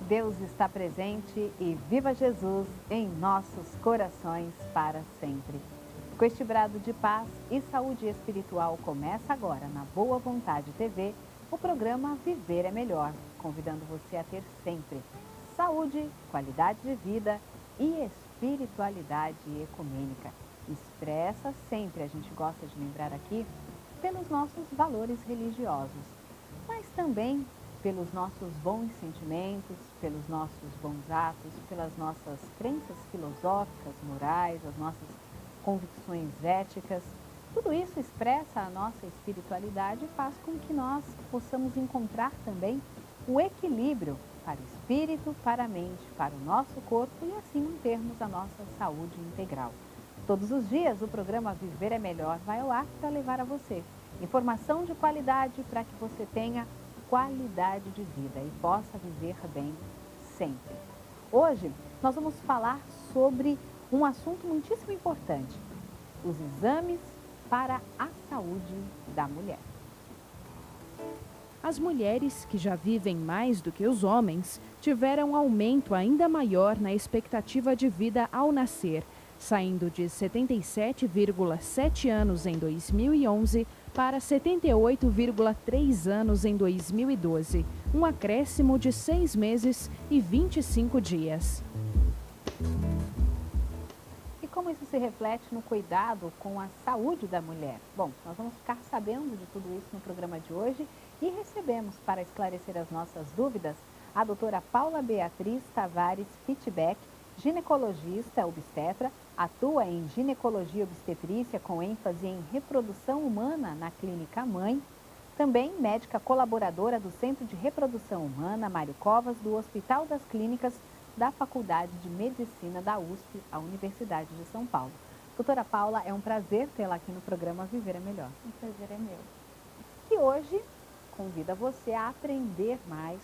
Deus está presente e viva Jesus em nossos corações para sempre. Com este brado de paz e saúde espiritual começa agora na Boa Vontade TV, o programa Viver é Melhor, convidando você a ter sempre saúde, qualidade de vida e espiritualidade ecumênica. Expressa sempre, a gente gosta de lembrar aqui, pelos nossos valores religiosos, mas também pelos nossos bons sentimentos, pelos nossos bons atos, pelas nossas crenças filosóficas, morais, as nossas convicções éticas. Tudo isso expressa a nossa espiritualidade e faz com que nós possamos encontrar também o equilíbrio para o espírito, para a mente, para o nosso corpo e assim mantermos a nossa saúde integral. Todos os dias o programa Viver é Melhor vai ao ar para levar a você informação de qualidade para que você tenha qualidade de vida e possa viver bem sempre. Hoje nós vamos falar sobre um assunto muitíssimo importante, os exames para a saúde da mulher. As mulheres, que já vivem mais do que os homens, tiveram um aumento ainda maior na expectativa de vida ao nascer, saindo de 77,7 anos em 2011 para 78,3 anos em 2012, um acréscimo de 6 meses e 25 dias. E como isso se reflete no cuidado com a saúde da mulher? Bom, nós vamos ficar sabendo de tudo isso no programa de hoje e recebemos para esclarecer as nossas dúvidas a doutora Paula Beatriz Tavares Fitbeck, ginecologista obstetra, atua em ginecologia obstetrícia com ênfase em reprodução humana na Clínica Mãe, também médica colaboradora do Centro de Reprodução Humana Mário Covas do Hospital das Clínicas da Faculdade de Medicina da USP, a Universidade de São Paulo. Doutora Paula, é um prazer tê-la aqui no programa Viver é Melhor. O prazer é meu. E hoje convido você a aprender mais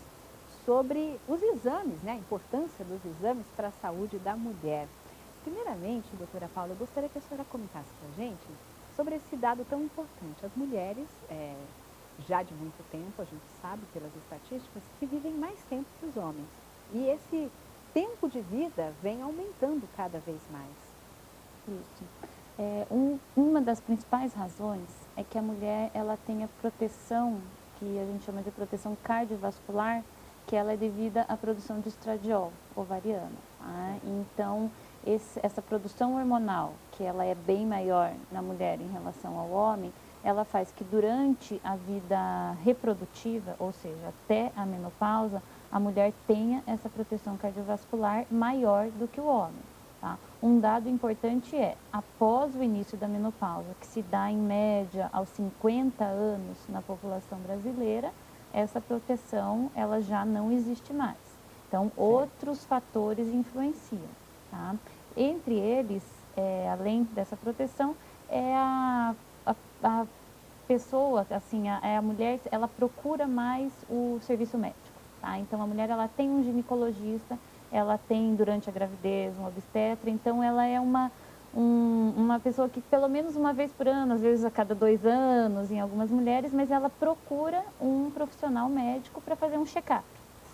sobre os exames, né? A importância dos exames para a saúde da mulher. Primeiramente, doutora Paula, eu gostaria que a senhora comentasse para a gente sobre esse dado tão importante. As mulheres, já de muito tempo, a gente sabe pelas estatísticas, que vivem mais tempo que os homens. E esse tempo de vida vem aumentando cada vez mais. Isso. Uma das principais razões é que a mulher ela tem a proteção, que a gente chama de proteção cardiovascular, que ela é devida à produção de estradiol ovariano. Tá? Então, essa produção hormonal, que ela é bem maior na mulher em relação ao homem, ela faz que durante a vida reprodutiva, ou seja, até a menopausa, a mulher tenha essa proteção cardiovascular maior do que o homem. Tá? Um dado importante é, após o início da menopausa, que se dá em média aos 50 anos na população brasileira, essa proteção ela já não existe mais. Então, outros fatores influenciam. Tá? Entre eles, além dessa proteção, é a pessoa, assim, a mulher, ela procura mais o serviço médico. Tá? Então, a mulher ela tem um ginecologista, ela tem durante a gravidez um obstetra, então ela é uma pessoa que pelo menos uma vez por ano, às vezes a cada 2 anos em algumas mulheres, mas ela procura um profissional médico para fazer um check-up.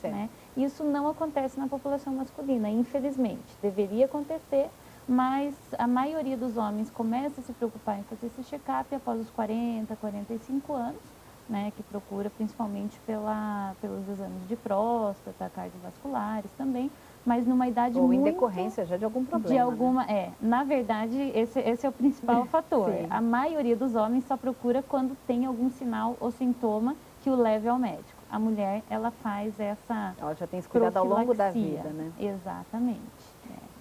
Né? Isso não acontece na população masculina, infelizmente. Deveria acontecer, mas a maioria dos homens começa a se preocupar em fazer esse check-up após os 40, 45 anos, né? Que procura principalmente pelos exames de próstata, cardiovasculares também, mas numa idade ou muito... em decorrência já de algum problema. De alguma, né? Na verdade, esse é o principal fator. Sim. A maioria dos homens só procura quando tem algum sinal ou sintoma que o leve ao médico. A mulher, ela faz essa Ela já tem esse cuidado ao longo da vida, né? Exatamente.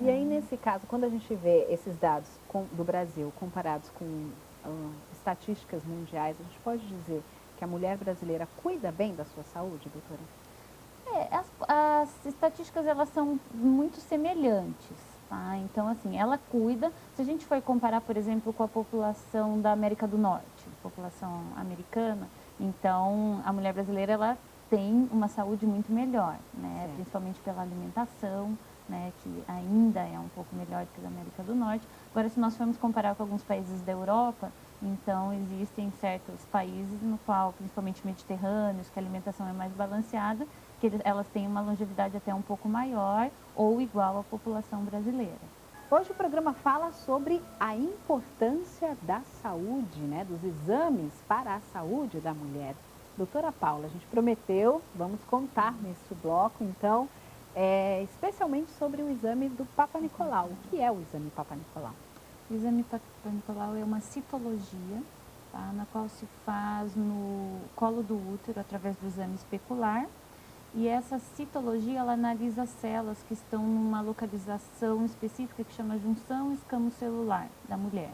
E aí, nesse caso, quando a gente vê esses dados do Brasil comparados com estatísticas mundiais, a gente pode dizer que a mulher brasileira cuida bem da sua saúde, doutora? As estatísticas, elas são muito semelhantes, tá? Então, assim, ela cuida, se a gente for comparar, por exemplo, com a população da América do Norte, população americana, então, a mulher brasileira, ela tem uma saúde muito melhor, né? Sim. Principalmente pela alimentação, né? Que ainda é um pouco melhor que a da América do Norte. Agora, se nós formos comparar com alguns países da Europa, Então, existem certos países no qual, principalmente mediterrâneos, que a alimentação é mais balanceada, que elas têm uma longevidade até um pouco maior ou igual à população brasileira. Hoje o programa fala sobre a importância da saúde, né, dos exames para a saúde da mulher. Doutora Paula, a gente prometeu, vamos contar nesse bloco, então, especialmente sobre o exame do Papa Nicolau. O que é o exame Papa Nicolau? O exame Papa Nicolau é uma citologia, tá, na qual se faz no colo do útero através do exame especular. E essa citologia, ela analisa as células que estão numa localização específica que chama junção escamocelular da mulher.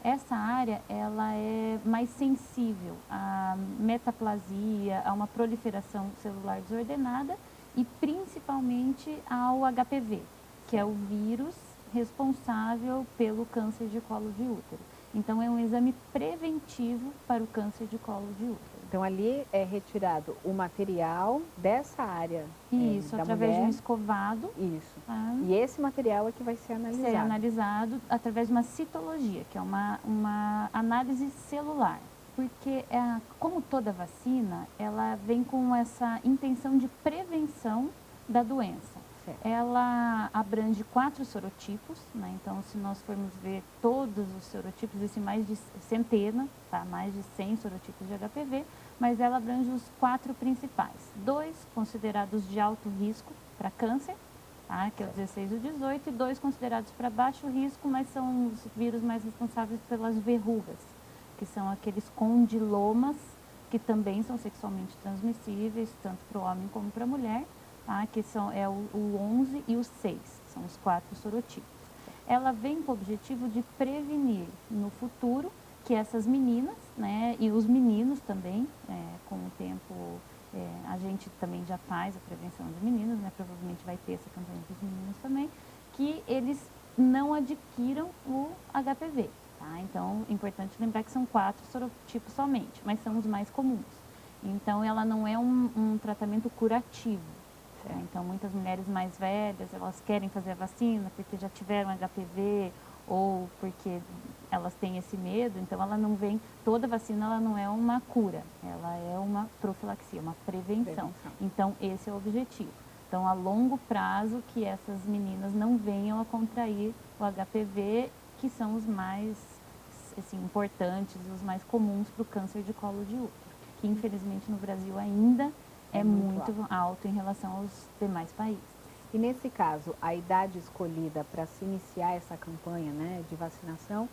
Essa área, ela é mais sensível à metaplasia, a uma proliferação celular desordenada e principalmente ao HPV, que é o vírus responsável pelo câncer de colo de útero. Então, é um exame preventivo para o câncer de colo de útero. Então, ali é retirado o material dessa área Isso, da através mulher. de um escovado. Isso. Tá? E esse material é que vai ser analisado. Ser analisado através de uma citologia, que é uma análise celular. Porque, como toda vacina, ela vem com essa intenção de prevenção da doença. Certo. Ela abrange 4 sorotipos, né? Então, se nós formos ver todos os sorotipos, existem mais de centena, tá? Mais de 100 sorotipos de HPV, mas ela abrange os 4 principais. 2 considerados de alto risco para câncer, tá? Que é o 16 e o 18, e 2 considerados para baixo risco, mas são os vírus mais responsáveis pelas verrugas, que são aqueles condilomas, que também são sexualmente transmissíveis, tanto para o homem como para a mulher. Tá? Que o 11 e o 6, são os 4 sorotipos. Ela vem com o objetivo de prevenir no futuro que essas meninas, né, e os meninos também, com o tempo a gente também já faz a prevenção de meninos, né, provavelmente vai ter essa campanha dos meninos também, que eles não adquiram o HPV. Tá? Então, é importante lembrar que são 4 sorotipos somente, mas são os mais comuns. Então, ela não é um tratamento curativo. Então, muitas mulheres mais velhas, elas querem fazer a vacina porque já tiveram HPV ou porque elas têm esse medo, então ela não vem, toda vacina ela não é uma cura, ela é uma profilaxia, uma prevenção. Então, esse é o objetivo. Então, a longo prazo, que essas meninas não venham a contrair o HPV, que são os mais assim, importantes, os mais comuns para o câncer de colo de útero, que infelizmente no Brasil ainda é muito alto em relação aos demais países. E nesse caso, a idade escolhida para se iniciar essa campanha, né, de vacinação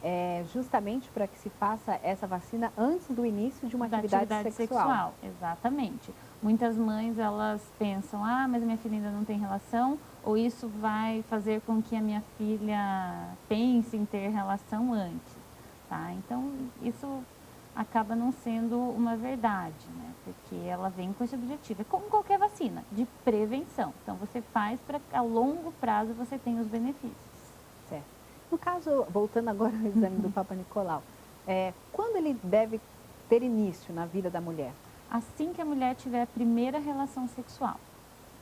é justamente para que se faça essa vacina antes do início de uma atividade sexual. Exatamente. Muitas mães, elas pensam, mas minha filha ainda não tem relação, ou isso vai fazer com que a minha filha pense em ter relação antes. Tá? Então, isso acaba não sendo uma verdade, né? Porque ela vem com esse objetivo. É como qualquer vacina, de prevenção. Então, você faz para que a longo prazo você tenha os benefícios. Certo. No caso, voltando agora ao exame do Papa Nicolau, quando ele deve ter início na vida da mulher? Assim que a mulher tiver a primeira relação sexual.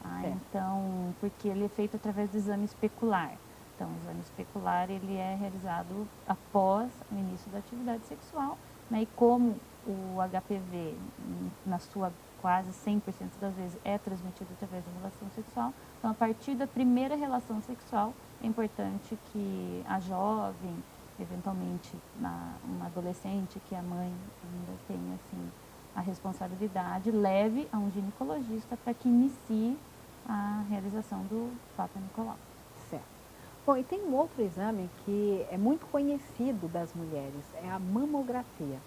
Tá? Então, porque ele é feito através do exame especular. Então, o exame especular, ele é realizado após o início da atividade sexual. Né? E como o HPV, na sua quase 100% das vezes, é transmitido através da relação sexual, então a partir da primeira relação sexual, é importante que a jovem, eventualmente uma adolescente, que a mãe ainda tenha assim, a responsabilidade, leve a um ginecologista para que inicie a realização do Papa Nicolau. Certo. Bom, e tem um outro exame que é muito conhecido das mulheres, é a mamografia.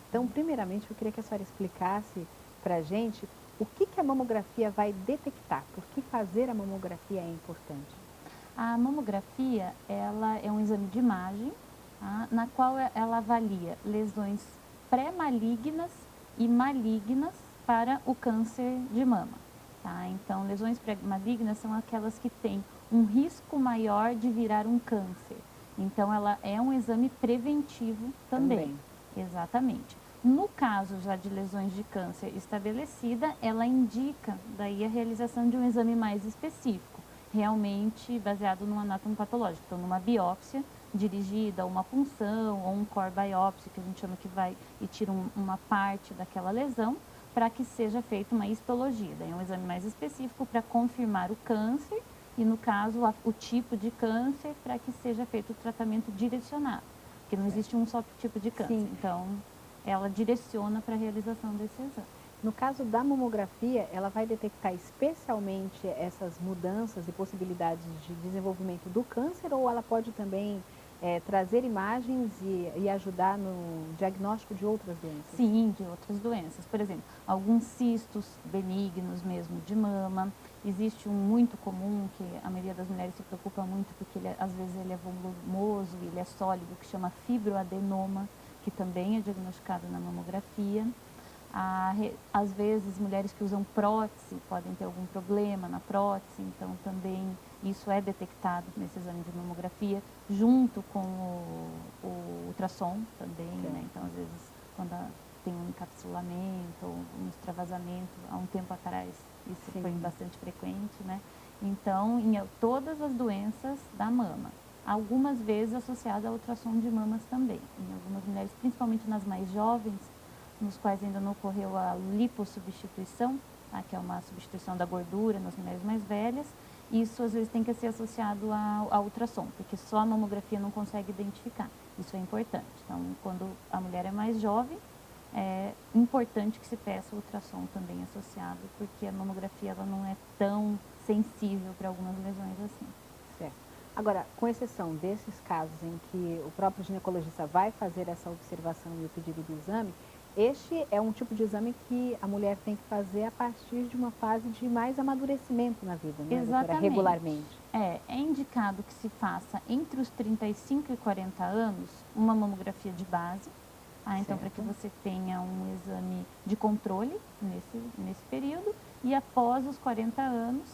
Então, primeiramente, eu queria que a senhora explicasse para a gente o que a mamografia vai detectar, por que fazer a mamografia é importante. A mamografia, ela é um exame de imagem, tá? Na qual ela avalia lesões pré-malignas e malignas para o câncer de mama. Tá? Então, lesões pré-malignas são aquelas que têm um risco maior de virar um câncer. Então, ela é um exame preventivo também. Exatamente. No caso já de lesões de câncer estabelecida, ela indica daí a realização de um exame mais específico, realmente baseado no anátomo patológico, então numa biópsia dirigida uma punção ou um core biopsy, que a gente chama que vai e tira uma parte daquela lesão, para que seja feita uma histologia. Daí é um exame mais específico para confirmar o câncer e, no caso, o tipo de câncer, para que seja feito o tratamento direcionado. Porque não existe um só tipo de câncer. Sim. Então, ela direciona para a realização desse exame. No caso da mamografia, ela vai detectar especialmente essas mudanças e possibilidades de desenvolvimento do câncer, ou ela pode também trazer imagens e ajudar no diagnóstico de outras doenças? Sim, de outras doenças. Por exemplo, alguns cistos benignos mesmo de mama. Existe um muito comum, que a maioria das mulheres se preocupa muito, porque às vezes ele é volumoso, ele é sólido, que chama fibroadenoma, que também é diagnosticado na mamografia. Às vezes, mulheres que usam prótese podem ter algum problema na prótese, então também isso é detectado nesse exame de mamografia, junto com o ultrassom também, né? Então, às vezes, quando tem um encapsulamento ou um extravasamento, há um tempo atrás, isso foi bastante frequente, né? Então, em todas as doenças da mama, algumas vezes associada ao ultrassom de mamas também. Em algumas mulheres, principalmente nas mais jovens, nos quais ainda não ocorreu a lipossubstituição, tá? Que é uma substituição da gordura nas mulheres mais velhas. Isso às vezes tem que ser associado ao ultrassom, porque só a mamografia não consegue identificar. Isso é importante. Então, quando a mulher é mais jovem, é importante que se peça o ultrassom também associado, porque a mamografia ela não é tão sensível para algumas lesões assim. Certo. Agora, com exceção desses casos em que o próprio ginecologista vai fazer essa observação e o pedido do exame, este é um tipo de exame que a mulher tem que fazer a partir de uma fase de mais amadurecimento na vida, né, doutora? Regularmente. É indicado que se faça entre os 35 e 40 anos uma mamografia de base, então para que você tenha um exame de controle nesse período, e após os 40 anos,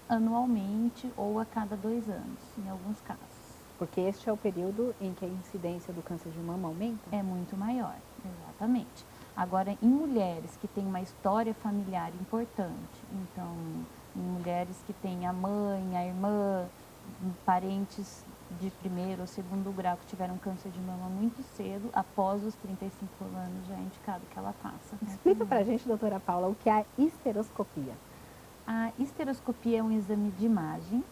anualmente ou a cada 2 anos, em alguns casos. Porque este é o período em que a incidência do câncer de mama aumenta? É muito maior, exatamente. Agora, em mulheres que têm uma história familiar importante, então, em mulheres que têm a mãe, a irmã, parentes de primeiro ou segundo grau que tiveram câncer de mama muito cedo, após os 35 anos já é indicado que ela faça. Explica pra gente, doutora Paula, o que é a histeroscopia. A histeroscopia é um exame de imagem,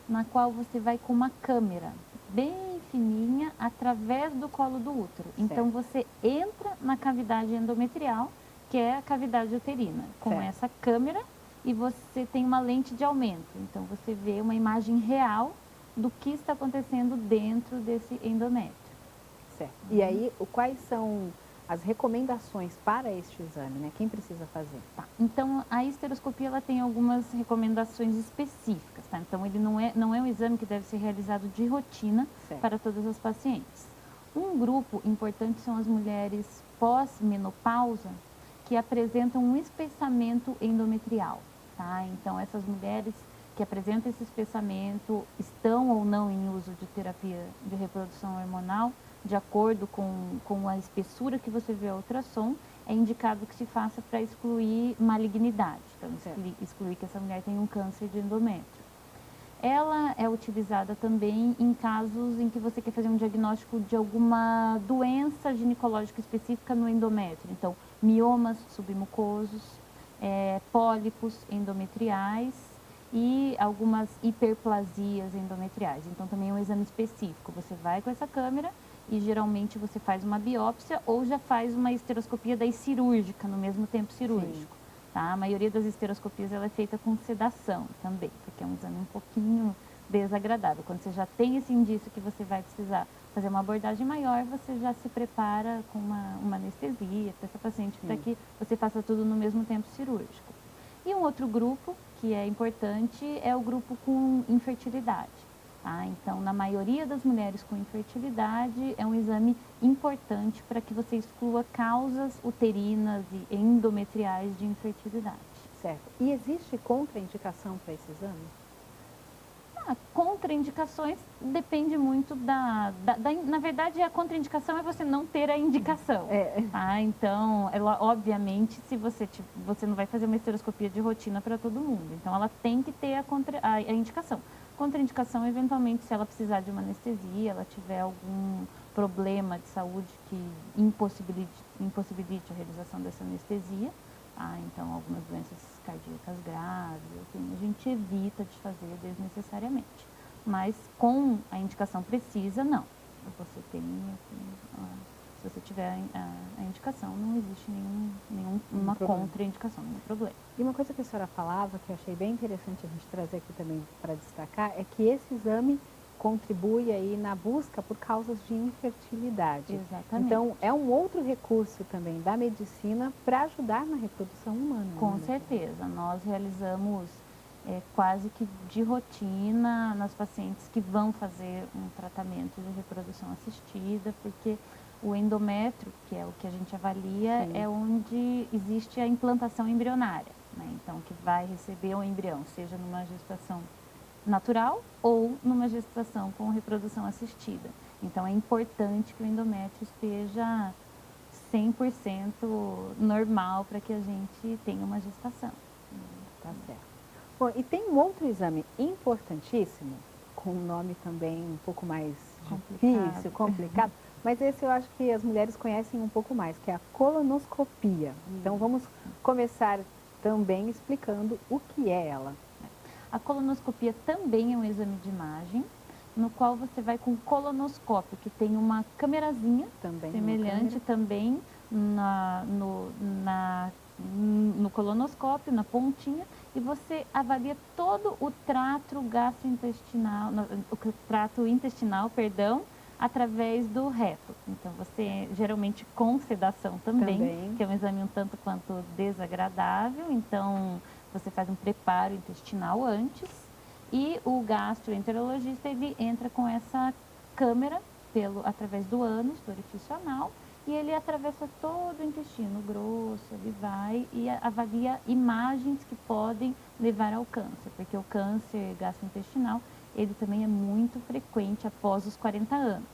na qual você vai com uma câmera bem fininha através do colo do útero. Então, você entra na cavidade endometrial, que é a cavidade uterina, com essa câmera, e você tem uma lente de aumento. Então, você vê uma imagem real do que está acontecendo dentro desse endométrio. Certo. E aí, quais são as recomendações para este exame, né? Quem precisa fazer? Tá. Então, a histeroscopia ela tem algumas recomendações específicas, tá? Então, ele não é um exame que deve ser realizado de rotina para todas as pacientes. Um grupo importante são as mulheres pós-menopausa que apresentam um espessamento endometrial, tá? Então, essas mulheres que apresentam esse espessamento estão ou não em uso de terapia de reprodução hormonal, de acordo com a espessura que você vê ao ultrassom, é indicado que se faça para excluir malignidade, então excluir que essa mulher tem um câncer de endométrio. Ela é utilizada também em casos em que você quer fazer um diagnóstico de alguma doença ginecológica específica no endométrio, então miomas submucosos, pólipos endometriais e algumas hiperplasias endometriais. Então também é um exame específico, você vai com essa câmera e geralmente você faz uma biópsia ou já faz uma histeroscopia daí cirúrgica, no mesmo tempo cirúrgico. Tá? A maioria das histeroscopias ela é feita com sedação também, porque é um exame um pouquinho desagradável. Quando você já tem esse indício que você vai precisar fazer uma abordagem maior, você já se prepara com uma anestesia para essa paciente, para que você faça tudo no mesmo tempo cirúrgico. E um outro grupo que é importante é o grupo com infertilidade. Tá? Então, na maioria das mulheres com infertilidade, é um exame importante para que você exclua causas uterinas e endometriais de infertilidade. Certo. E existe contraindicação para esse exame? Contraindicações depende muito na verdade, a contraindicação é você não ter a indicação. Tá? Então, ela, obviamente, se você não vai fazer uma histeroscopia de rotina para todo mundo. Então, ela tem que ter a indicação. Contraindicação, eventualmente, se ela precisar de uma anestesia, ela tiver algum problema de saúde que impossibilite a realização dessa anestesia, tá? Então, algumas doenças cardíacas graves, assim, a gente evita de fazer desnecessariamente. Mas com a indicação precisa, não. Você tem, assim, se você tiver a indicação, não existe nenhuma contraindicação, nenhum problema. E uma coisa que a senhora falava, que eu achei bem interessante a gente trazer aqui também para destacar, é que esse exame contribui aí na busca por causas de infertilidade. Exatamente. Então, é um outro recurso também da medicina para ajudar na reprodução humana. Com certeza. Nós realizamos quase que de rotina nas pacientes que vão fazer um tratamento de reprodução assistida, porque o endométrio, que é o que a gente avalia, Sim. é onde existe a implantação embrionária, né? Então, que vai receber o embrião, seja numa gestação natural ou numa gestação com reprodução assistida. Então, é importante que o endométrio esteja 100% normal para que a gente tenha uma gestação. Tá certo. Bom, e tem um outro exame importantíssimo, com um nome também um pouco mais difícil, complicado, mas esse eu acho que as mulheres conhecem um pouco mais, que é a colonoscopia. Então, vamos começar também explicando o que é ela. A colonoscopia também é um exame de imagem, no qual você vai com colonoscópio, que tem uma câmerazinha Também semelhante também no colonoscópio, na pontinha, e você avalia todo o trato gastrointestinal, o trato intestinal, perdão, através do reto. Então, você geralmente com sedação também, que é um exame um tanto quanto desagradável. Então, você faz um preparo intestinal antes e o gastroenterologista, ele entra com essa câmera através do ânus, do orifício anal, e ele atravessa todo o intestino grosso, ele vai e avalia imagens que podem levar ao câncer, porque o câncer gastrointestinal, ele também é muito frequente após os 40 anos.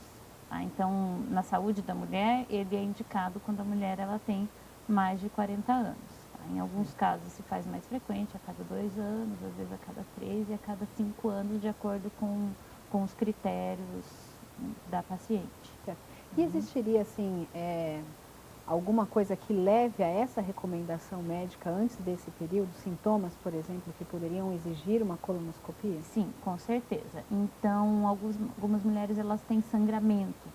Tá? Então, na saúde da mulher, ele é indicado quando a mulher ela tem mais de 40 anos. Tá? Em alguns casos se faz mais frequente, a cada 2 anos, às vezes a cada 3 e a cada 5 anos, de acordo com os critérios da paciente. Certo. E existiria, assim, alguma coisa que leve a essa recomendação médica antes desse período? Sintomas, por exemplo, que poderiam exigir uma colonoscopia? Sim, com certeza. Então, algumas mulheres, elas têm sangramento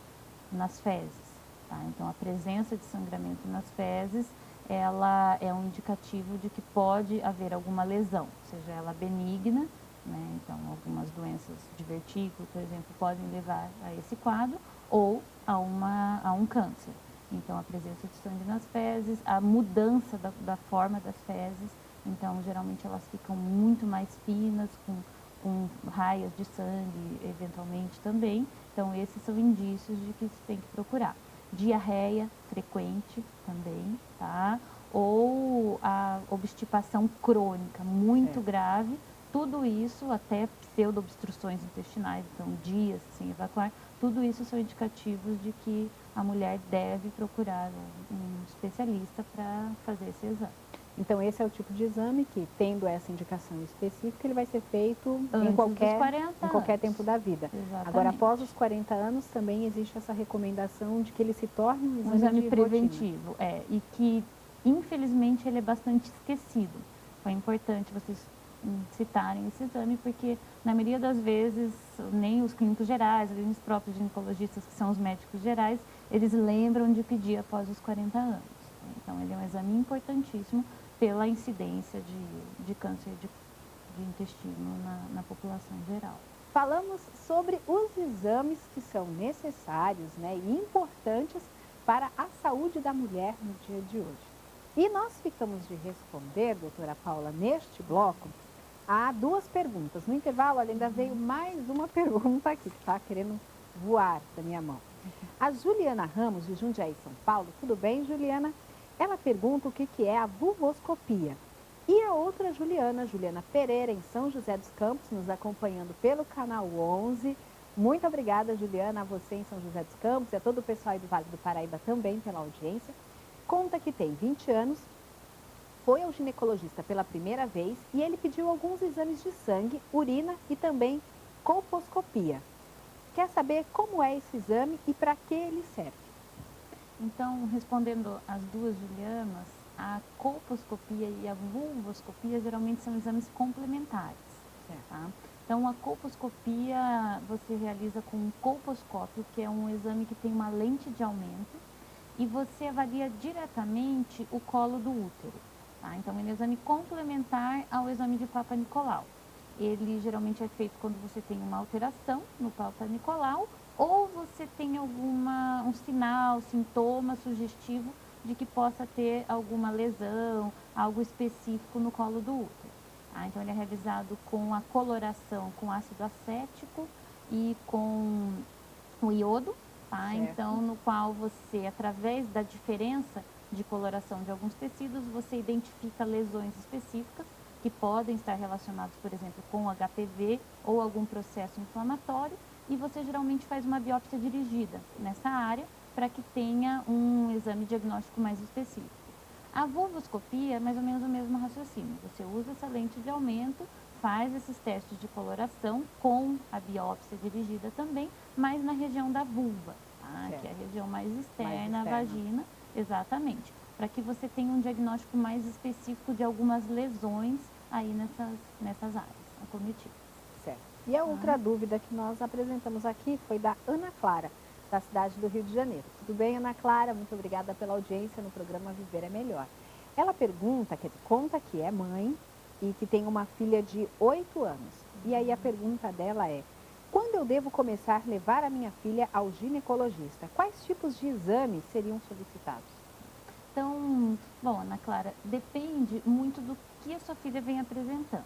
nas fezes, tá? Então, a presença de sangramento nas fezes, ela é um indicativo de que pode haver alguma lesão, seja ela benigna, né? Então, algumas doenças de vertígula, por exemplo, podem levar a esse quadro, ou a um câncer. Então, a presença de sangue nas fezes, a mudança da forma das fezes. Então, geralmente elas ficam muito mais finas, com raias de sangue, eventualmente também. Então, esses são indícios de que se tem que procurar. Diarreia frequente também, tá? Ou a obstipação crônica muito grave. Tudo isso, até pseudo-obstruções intestinais, então dias sem evacuar, tudo isso são indicativos de que a mulher deve procurar um especialista para fazer esse exame. Então, esse é o tipo de exame que, tendo essa indicação específica, ele vai ser feito Antes em qualquer dos tempo da vida. Exatamente. Agora, após os 40 anos, também existe essa recomendação de que ele se torne um exame preventivo. E que, infelizmente, ele é bastante esquecido. Foi importante vocês citarem esse exame, porque na maioria das vezes nem os clínicos gerais, nem os próprios ginecologistas, que são os médicos gerais, eles lembram de pedir após os 40 anos. Então, ele é um exame importantíssimo pela incidência de câncer de intestino na população geral. Falamos sobre os exames que são necessários, né, e importantes para a saúde da mulher no dia de hoje. E nós ficamos de responder, doutora Paula, neste bloco, a 2 perguntas. No intervalo, ainda veio mais uma pergunta aqui, que está querendo voar da minha mão. A Juliana Ramos, de Jundiaí, São Paulo. Tudo bem, Juliana? Ela pergunta o que é a vulvoscopia. E a outra Juliana Pereira, em São José dos Campos, nos acompanhando pelo canal 11. Muito obrigada, Juliana, a você em São José dos Campos e a todo o pessoal aí do Vale do Paraíba também pela audiência. Conta que tem 20 anos, foi ao ginecologista pela primeira vez e ele pediu alguns exames de sangue, urina e também colposcopia. Quer saber como é esse exame e para que ele serve? Então, respondendo as duas Julianas, a colposcopia e a vulvoscopia geralmente são exames complementares. Tá? Então, a colposcopia você realiza com um colposcópio, que é um exame que tem uma lente de aumento, e você avalia diretamente o colo do útero. Tá? Então, ele é um exame complementar ao exame de Papa Nicolau. Ele geralmente é feito quando você tem uma alteração no Papa Nicolau ou você tem um sinal, sintoma sugestivo de que possa ter alguma lesão, algo específico no colo do útero. Tá? Então, ele é realizado com a coloração com ácido acético e com o iodo, tá? Então, no qual você, através da diferença de coloração de alguns tecidos, você identifica lesões específicas que podem estar relacionados, por exemplo, com HPV ou algum processo inflamatório, e você geralmente faz uma biópsia dirigida nessa área para que tenha um exame diagnóstico mais específico. A vulvoscopia é mais ou menos o mesmo raciocínio. Você usa essa lente de aumento, faz esses testes de coloração com a biópsia dirigida também, mas na região da vulva, tá? Que é a região mais externa, a vagina, exatamente, para que você tenha um diagnóstico mais específico de algumas lesões aí nessas áreas acometidas. Certo. E a outra dúvida que nós apresentamos aqui foi da Ana Clara, da cidade do Rio de Janeiro. Tudo bem, Ana Clara? Muito obrigada pela audiência no programa Viver é Melhor. Ela pergunta, conta que é mãe e que tem uma filha de 8 anos. E aí a pergunta dela é: quando eu devo começar a levar a minha filha ao ginecologista? Quais tipos de exames seriam solicitados? Então, bom, Ana Clara, depende muito do que a sua filha vem apresentando,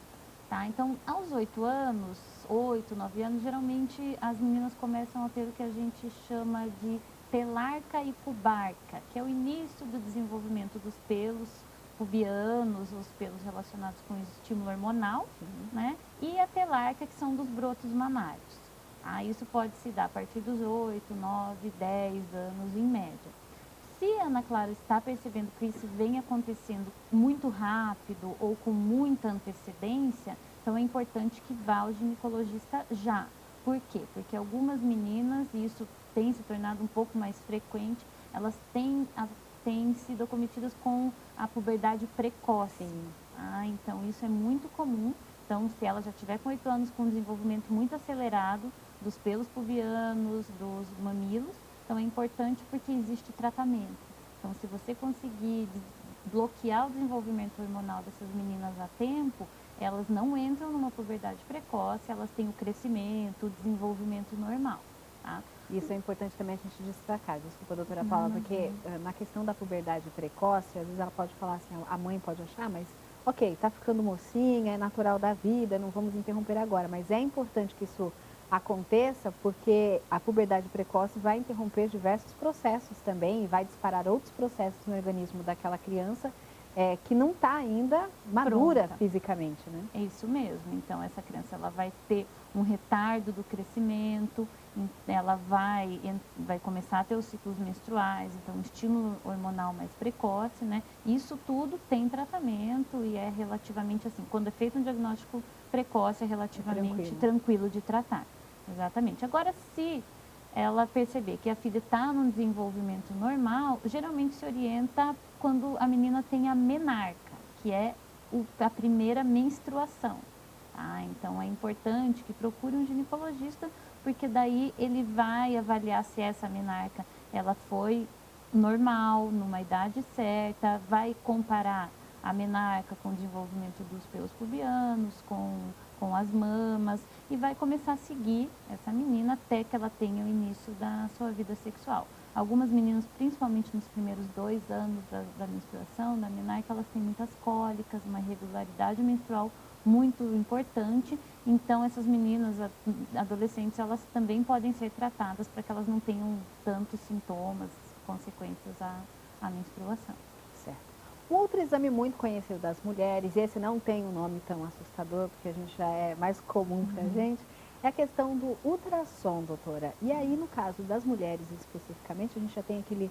tá? Então, aos 8 anos, 8, 9 anos, geralmente as meninas começam a ter o que a gente chama de pelarca e pubarca, que é o início do desenvolvimento dos pelos pubianos, os pelos relacionados com o estímulo hormonal, né? E a pelarca, que são dos brotos mamários. Isso pode se dar a partir dos 8, 9, 10 anos em média. Se a Ana Clara está percebendo que isso vem acontecendo muito rápido ou com muita antecedência, então é importante que vá ao ginecologista já. Por quê? Porque algumas meninas, e isso tem se tornado um pouco mais frequente, elas têm sido acometidas com a puberdade precoce. Então isso é muito comum. Então, se ela já tiver com 8 anos com um desenvolvimento muito acelerado dos pelos pubianos, dos mamilos, então é importante porque existe tratamento. Então, se você conseguir bloquear o desenvolvimento hormonal dessas meninas a tempo, elas não entram numa puberdade precoce, elas têm o crescimento, o desenvolvimento normal. Tá? Isso é importante também a gente destacar, desculpa, doutora Paula, porque na questão da puberdade precoce, às vezes ela pode falar assim, a mãe pode achar, mas ok, tá ficando mocinha, é natural da vida, não vamos interromper agora, mas é importante que isso aconteça porque a puberdade precoce vai interromper diversos processos também e vai disparar outros processos no organismo daquela criança que não está ainda madura fisicamente, né? É isso mesmo. Então, essa criança ela vai ter um retardo do crescimento, ela vai começar a ter os ciclos menstruais, então um estímulo hormonal mais precoce, né? Isso tudo tem tratamento e é relativamente assim, quando é feito um diagnóstico precoce, é relativamente tranquilo de tratar. Exatamente. Agora, se ela perceber que a filha está num desenvolvimento normal, geralmente se orienta quando a menina tem a menarca, que é a primeira menstruação. Tá? Então, é importante que procure um ginecologista, porque daí ele vai avaliar se essa menarca ela foi normal, numa idade certa, vai comparar a menarca com o desenvolvimento dos pelos pubianos, com as mamas, e vai começar a seguir essa menina até que ela tenha o início da sua vida sexual. Algumas meninas, principalmente nos primeiros 2 anos da menstruação, da menarca, elas têm muitas cólicas, uma irregularidade menstrual muito importante. Então, essas meninas adolescentes, elas também podem ser tratadas para que elas não tenham tantos sintomas consequentes à menstruação. Certo. Um outro exame muito conhecido das mulheres, e esse não tem um nome tão assustador, porque a gente já é mais comum para a gente, é a questão do ultrassom, doutora. E aí, no caso das mulheres especificamente, a gente já tem aquele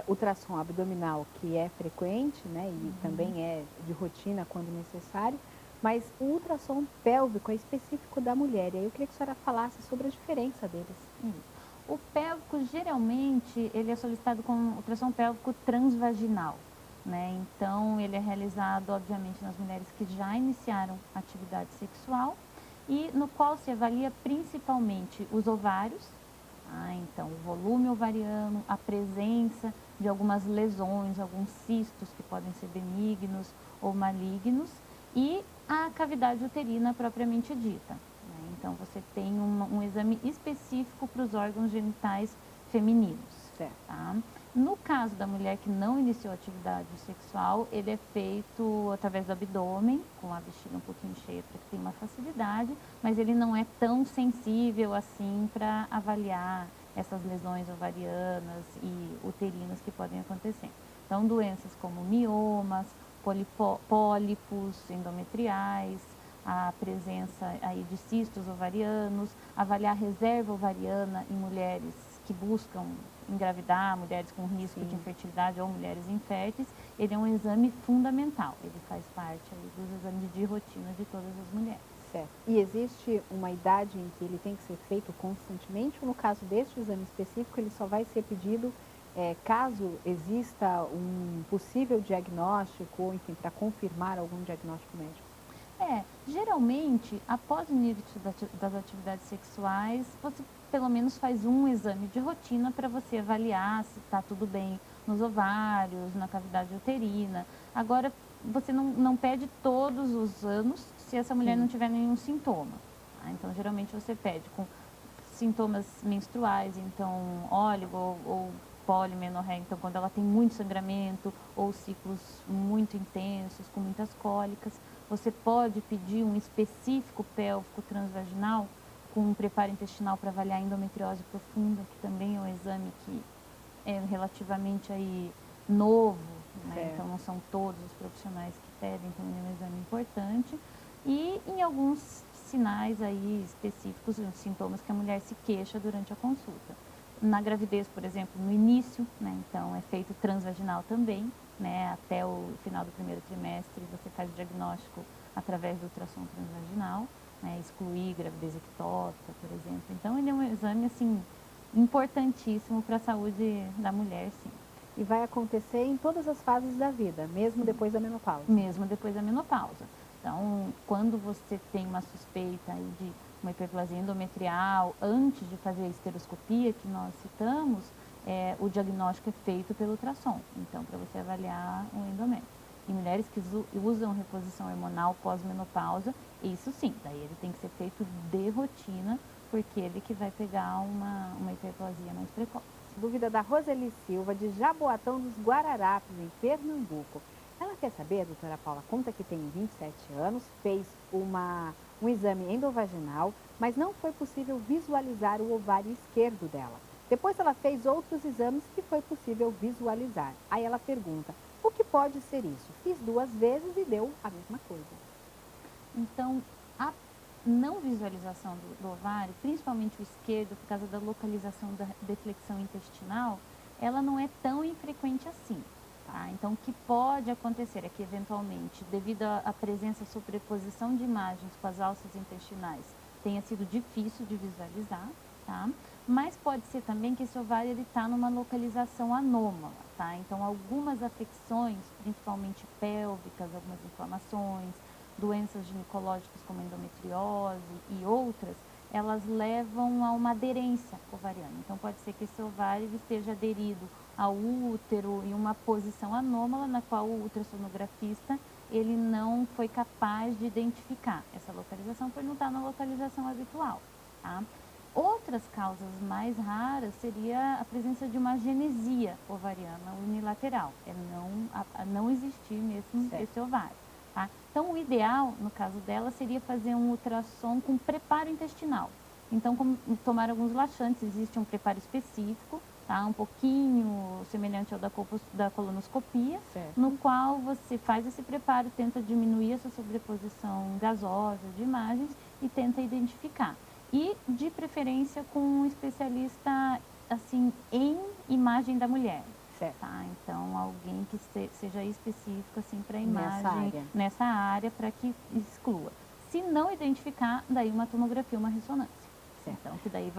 ultrassom abdominal que é frequente, né, e também é de rotina quando necessário, Mas o ultrassom pélvico é específico da mulher, e aí eu queria que a senhora falasse sobre a diferença deles. Isso. O pélvico, geralmente, ele é solicitado com ultrassom pélvico transvaginal, né? Então, ele é realizado, obviamente, nas mulheres que já iniciaram atividade sexual e no qual se avalia principalmente os ovários, tá? Então, o volume ovariano, a presença de algumas lesões, alguns cistos que podem ser benignos ou malignos e a cavidade uterina propriamente dita. Então, você tem um exame específico para os órgãos genitais femininos. Certo. Tá? No caso da mulher que não iniciou atividade sexual, ele é feito através do abdômen, com a bexiga um pouquinho cheia para que tenha uma facilidade, mas ele não é tão sensível assim para avaliar essas lesões ovarianas e uterinas que podem acontecer. Então, doenças como miomas, pólipos endometriais, a presença aí de cistos ovarianos, avaliar a reserva ovariana em mulheres que buscam engravidar, mulheres com risco de infertilidade ou mulheres inférteis, ele é um exame fundamental, ele faz parte aí dos exames de rotina de todas as mulheres. Certo. E existe uma idade em que ele tem que ser feito constantemente, ou no caso deste exame específico, ele só vai ser pedido caso exista um possível diagnóstico, ou enfim, para confirmar algum diagnóstico médico? Geralmente, após o início das atividades sexuais, você pelo menos faz um exame de rotina para você avaliar se está tudo bem nos ovários, na cavidade uterina. Agora, você não pede todos os anos se essa mulher não tiver nenhum sintoma. Tá? Então, geralmente você pede com sintomas menstruais, então óligo ou polimenorreia, então quando ela tem muito sangramento ou ciclos muito intensos, com muitas cólicas, você pode pedir um específico pélvico transvaginal com um preparo intestinal para avaliar a endometriose profunda, que também é um exame que é relativamente aí novo, né? Então não são todos os profissionais que pedem, então é um exame importante. E em alguns sinais aí específicos, sintomas que a mulher se queixa durante a consulta. Na gravidez, por exemplo, no início, né? Então é feito transvaginal também, né? Até o final do primeiro trimestre você faz o diagnóstico através do ultrassom transvaginal, né? Excluir gravidez ectópica, por exemplo. Então ele é um exame assim importantíssimo para a saúde da mulher, sim. E vai acontecer em todas as fases da vida, mesmo depois da menopausa? Mesmo depois da menopausa. Então, quando você tem uma suspeita aí de uma hiperplasia endometrial, antes de fazer a esteroscopia que nós citamos, o diagnóstico é feito pelo ultrassom, então, para você avaliar o endométrio. Em mulheres que usam reposição hormonal pós-menopausa, isso sim, daí ele tem que ser feito de rotina, porque ele que vai pegar uma hiperplasia mais precoce. Dúvida da Roseli Silva, de Jaboatão dos Guararapes, em Pernambuco. Ela quer saber, a doutora Paula conta que tem 27 anos, fez um exame endovaginal, mas não foi possível visualizar o ovário esquerdo dela. Depois ela fez outros exames que foi possível visualizar. Aí ela pergunta, o que pode ser isso? Fiz 2 vezes e deu a mesma coisa. Então, a não visualização do ovário, principalmente o esquerdo, por causa da localização da deflexão intestinal, ela não é tão infrequente assim. Tá? Então, o que pode acontecer é que, eventualmente, devido à presença, sobreposição de imagens com as alças intestinais, tenha sido difícil de visualizar, tá? Mas pode ser também que esse ovário está numa localização anômala, tá? Então, algumas afecções, principalmente pélvicas, algumas inflamações, doenças ginecológicas como endometriose e outras, elas levam a uma aderência ovariana. Então, pode ser que esse ovário esteja aderido ao útero em uma posição anômala na qual o ultrassonografista ele não foi capaz de identificar essa localização por não estar na localização habitual. Tá? Outras causas mais raras seria a presença de uma agenesia ovariana unilateral, não existir mesmo esse ovário. Tá? Então, o ideal, no caso dela, seria fazer um ultrassom com preparo intestinal. Então, como tomar alguns laxantes, existe um preparo específico, tá? Um pouquinho semelhante ao da colonoscopia, no qual você faz esse preparo, tenta diminuir essa sobreposição gasosa de imagens e tenta identificar. E, de preferência, com um especialista, assim, em imagem da mulher. Certo. Tá? Então, alguém que seja específico assim, para a imagem, nessa área, para que exclua. Se não identificar, daí uma tomografia, uma ressonância. Certo. Então, que daí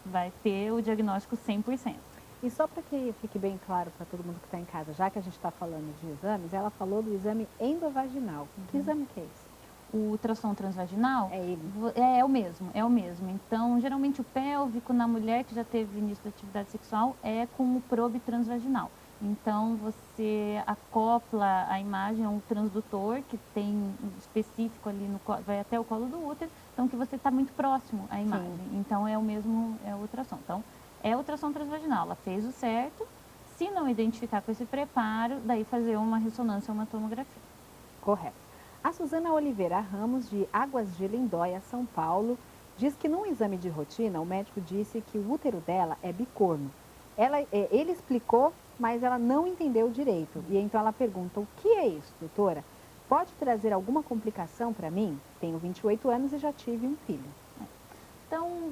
vai ter o diagnóstico 100%. E só para que fique bem claro para todo mundo que está em casa, já que a gente está falando de exames, ela falou do exame endovaginal. Que exame que é esse? O ultrassom transvaginal É ele? é o mesmo, é o mesmo. Então, geralmente o pélvico na mulher que já teve início da atividade sexual é com o probe transvaginal. Então, você acopla a imagem a um transdutor que tem específico ali, vai até o colo do útero, então que você está muito próximo à imagem. Sim. Então, é o mesmo, é o ultrassom. Então, é ultrassom transvaginal, ela fez o certo. Se não identificar com esse preparo, daí fazer uma ressonância ou uma tomografia. Correto. A Suzana Oliveira Ramos, de Águas de Lindóia, São Paulo, diz que num exame de rotina, o médico disse que o útero dela é bicorno. Ele explicou, mas ela não entendeu direito. E então ela pergunta, o que é isso, doutora? Pode trazer alguma complicação para mim? Tenho 28 anos e já tive um filho. Então,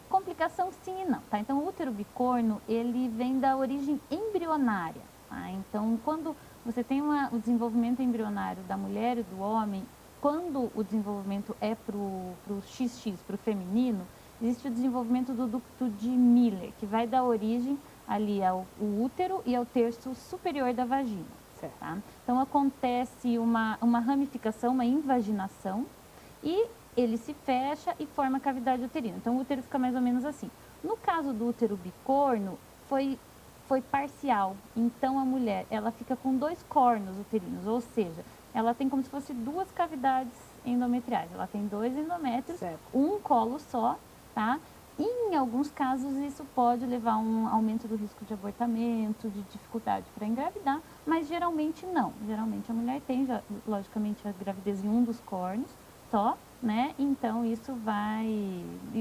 complicação sim e não, tá? Então, o útero bicorno, ele vem da origem embrionária, tá? Então, quando você tem o desenvolvimento embrionário da mulher e do homem, quando o desenvolvimento é para o XX, para o feminino, existe o desenvolvimento do ducto de Miller, que vai dar origem ali ao útero e ao terço superior da vagina. Certo. Tá? Então, acontece uma ramificação, uma invaginação, e ele se fecha e forma a cavidade uterina. Então, o útero fica mais ou menos assim. No caso do útero bicorno, foi parcial. Então, a mulher, ela fica com 2 cornos uterinos, ou seja, ela tem como se fosse 2 cavidades endometriais. Ela tem 2 endométrios, certo, um colo só, tá? E, em alguns casos, isso pode levar a um aumento do risco de abortamento, de dificuldade para engravidar, mas geralmente não. Geralmente a mulher tem, logicamente, a gravidez em um dos cornos só, né? Então, isso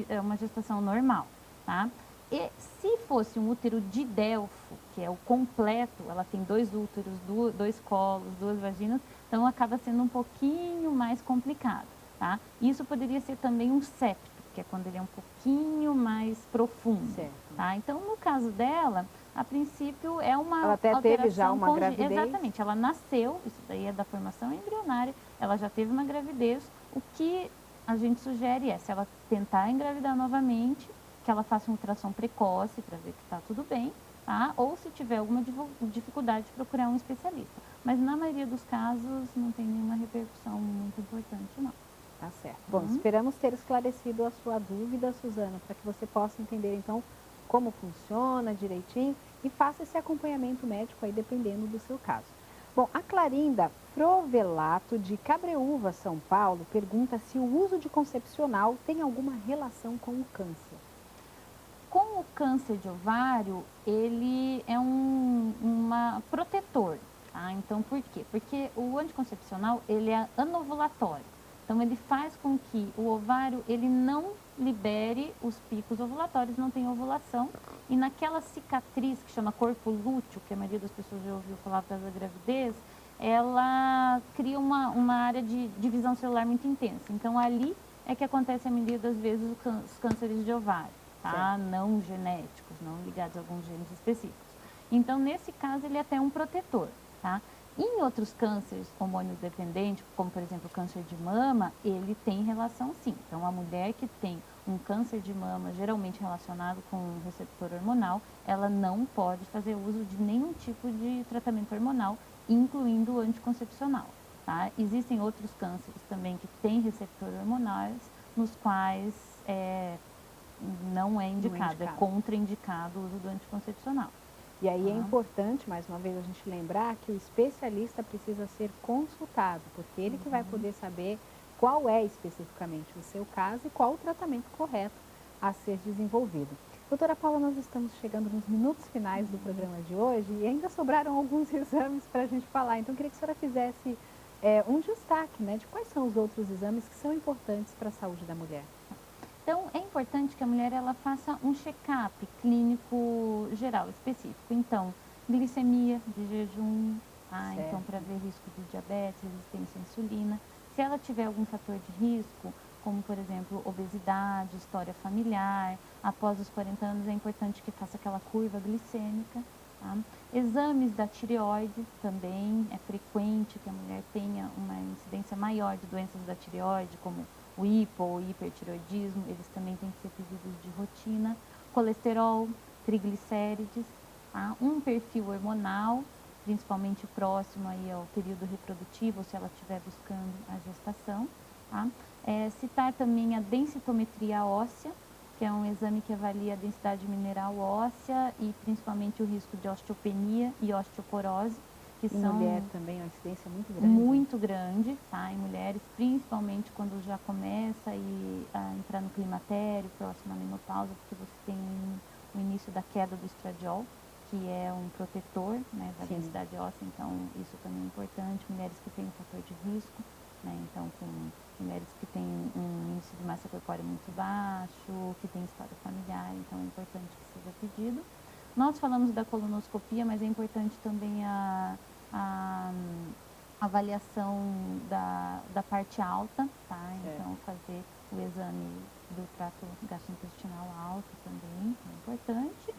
é uma gestação normal, tá? E se fosse um útero de Delfo, que é o completo, ela tem 2 úteros, 2 colos, 2 vaginas, então acaba sendo um pouquinho mais complicado, tá? Isso poderia ser também um septo, que é quando ele é um pouquinho mais profundo, certo, tá? Então, no caso dela, a princípio é uma ela até teve já uma gravidez. Exatamente, ela nasceu, isso daí é da formação embrionária, ela já teve uma gravidez. O que a gente sugere é, se ela tentar engravidar novamente, que ela faça um ultrassom precoce para ver que está tudo bem, tá? Ou se tiver alguma dificuldade, procurar um especialista. Mas na maioria dos casos não tem nenhuma repercussão muito importante, não. Tá certo. Bom, esperamos ter esclarecido a sua dúvida, Suzana, para que você possa entender então como funciona direitinho e faça esse acompanhamento médico aí dependendo do seu caso. Bom, a Clarinda Frovelato, de Cabreúva, São Paulo, pergunta se o uso de concepcional tem alguma relação com o câncer. Com o câncer de ovário, ele é um protetor, tá? Então, por quê? Porque o anticoncepcional, ele é anovulatório. Então, ele faz com que o ovário, ele não libere os picos ovulatórios, não tem ovulação. E naquela cicatriz que chama corpo lúteo, que a maioria das pessoas já ouviu falar por causa da gravidez, ela cria uma área de divisão celular muito intensa. Então, ali é que acontece a maioria das vezes os cânceres de ovário, tá? Não genéticos, não ligados a alguns genes específicos. Então, nesse caso, ele é até um protetor, tá? Em outros cânceres hormônio dependente, como por exemplo o câncer de mama, ele tem relação sim. Então, a mulher que tem um câncer de mama, geralmente relacionado com o receptor hormonal, ela não pode fazer uso de nenhum tipo de tratamento hormonal, incluindo o anticoncepcional, tá? Existem outros cânceres também que têm receptor hormonais, nos quais não é indicado, é contraindicado o uso do anticoncepcional. E aí é importante, mais uma vez, a gente lembrar que o especialista precisa ser consultado, porque ele que vai poder saber qual é especificamente o seu caso e qual o tratamento correto a ser desenvolvido. Doutora Paula, nós estamos chegando nos minutos finais do programa de hoje e ainda sobraram alguns exames para a gente falar. Então, eu queria que a senhora fizesse um destaque, né, de quais são os outros exames que são importantes para a saúde da mulher. Então, é importante que a mulher ela faça um check-up clínico geral, específico. Então, glicemia de jejum, então para ver risco de diabetes, resistência à insulina. Se ela tiver algum fator de risco, como por exemplo obesidade, história familiar, após os 40 anos é importante que faça aquela curva glicêmica, Tá? Exames da tireoide também, é frequente que a mulher tenha uma incidência maior de doenças da tireoide, como o hipo ou hipertireoidismo, eles também têm que ser pedidos de rotina. Colesterol, triglicérides, tá? Um perfil hormonal, principalmente próximo aí ao período reprodutivo, se ela estiver buscando a gestação. Tá? Citar também a densitometria óssea, que é um exame que avalia a densidade mineral óssea e principalmente o risco de osteopenia e osteoporose, que são mulher também é uma incidência muito grande. Muito grande, tá? Em mulheres, principalmente quando já começa a entrar no climatério, próximo à menopausa, porque você tem o início da queda do estradiol, que é um protetor, né, da densidade óssea, então isso também é importante. Mulheres que têm um fator de risco, né, então com mulheres que têm um índice de massa corpórea muito baixo, que têm história familiar, então é importante que seja pedido. Nós falamos da colonoscopia, mas é importante também a avaliação da parte alta, tá? Então fazer o exame do trato gastrointestinal alto também é importante.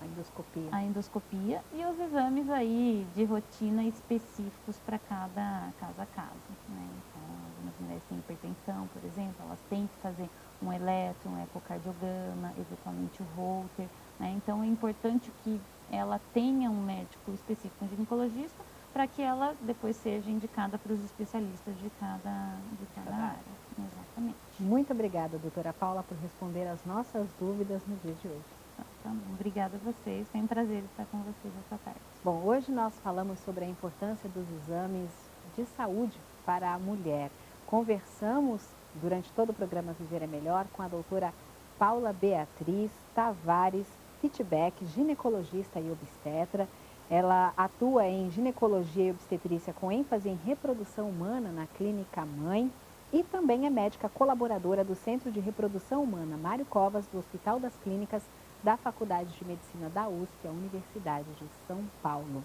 A endoscopia e os exames aí de rotina específicos para cada caso a caso, né? Então, algumas mulheres têm hipertensão, por exemplo, elas têm que fazer um eletro, um ecocardiograma, eventualmente o Holter, né? Então é importante que ela tenha um médico específico, um ginecologista, para que ela depois seja indicada para os especialistas de cada área. Exatamente. Muito obrigada, doutora Paula, por responder as nossas dúvidas no dia de hoje. Tá bom. Obrigada a vocês, foi um prazer estar com vocês essa tarde. Bom, hoje nós falamos sobre a importância dos exames de saúde para a mulher. Conversamos durante todo o programa Viver é Melhor com a doutora Paula Beatriz Tavares Fitbeck, ginecologista e obstetra. Ela atua em ginecologia e obstetrícia com ênfase em reprodução humana na Clínica Mãe e também é médica colaboradora do Centro de Reprodução Humana Mário Covas, do Hospital das Clínicas da Faculdade de Medicina da USP, a Universidade de São Paulo.